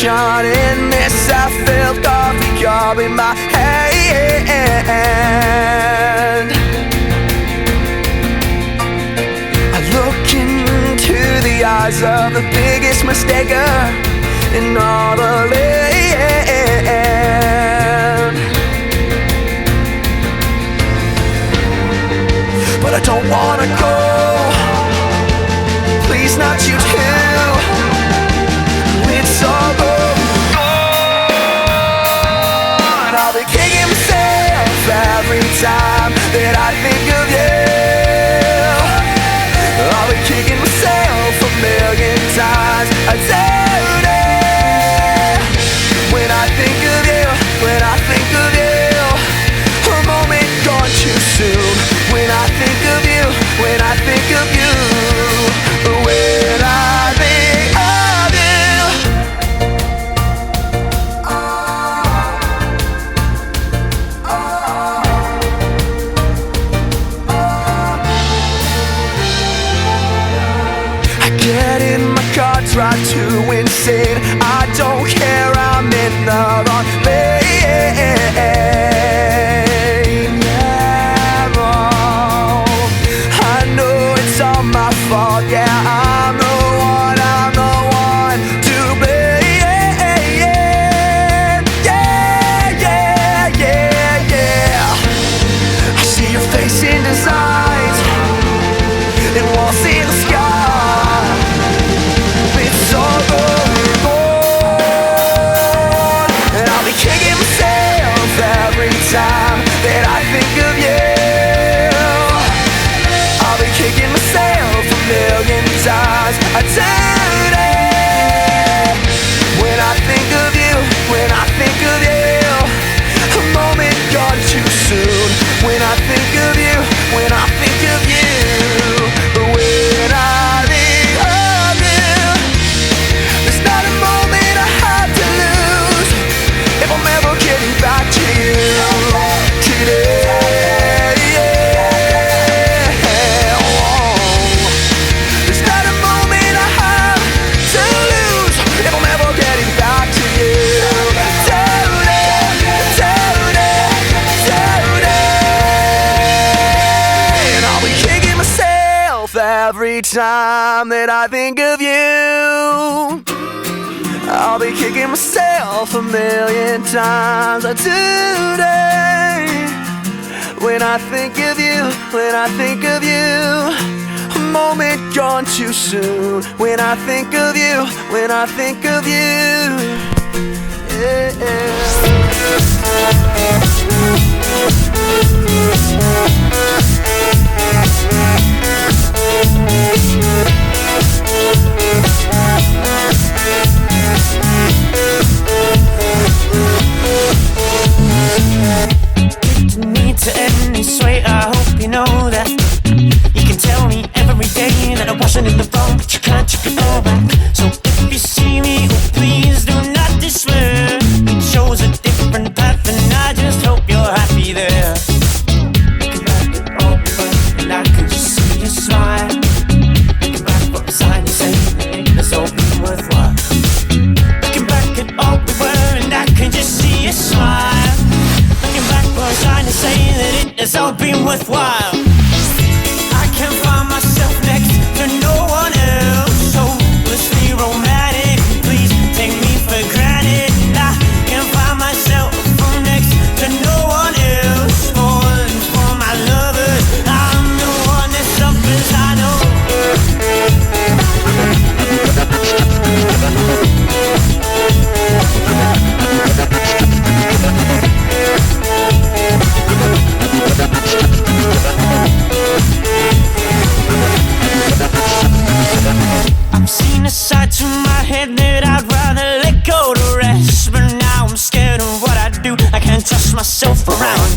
in this, I felt coffee cup in my hand. I look into the eyes of the biggest mistaker in all the land. But I don't wanna go, please not you too. It's all gone. I'll be kicking myself every time that I think of you. I'll be kicking myself a million times a day. When I think of you, when I think of you, a moment gone too soon. When I think of you, when I think of you, when I think of you. I get in my car, drive too insane. I don't care, I'm in the wrong lane. Yeah, oh, I know it's all my fault. Yeah, I'm the one to blame. Yeah, yeah, yeah, yeah. I see your face in designs and walls in the sky. It's all going on, and I'll be kicking myself every time that I think of you. I'll be kicking myself a million times a day. When I think of you, when I think of you, a moment gone too soon. When I think of you, when I think of you, when I think of you, there's not a moment I have to lose if I'm ever getting back to you today. There's not a moment I have to lose if I'm ever getting back to you today, today, today. And I'll be kicking myself every time that I think of you. I'll be kicking myself a million times a day. When I think of you, when I think of you, a moment gone too soon. When I think of you, when I think of you, Didn't need to end this way, I hope you know that. You can tell me every day that I wasn't in the wrong, but you can't take it all back. So if you see me, oh, please do not despair. It shows a different path and I just hope you're happy there. Looking back at all we were and I can just see you smile. Looking back from beside you saying that it has all been worthwhile. Looking back at all we were and I can just see you smile. Looking back for a sign to say that it has all been worthwhile. I can't find myself next to no one else. Hopelessly romantic, please take me for granted. I can't find myself next to no one else. More than for my lovers, I'm the one that suffers, I know. I've seen a side to my head that I'd rather let go to rest. But now I'm scared of what I do, I can't trust myself around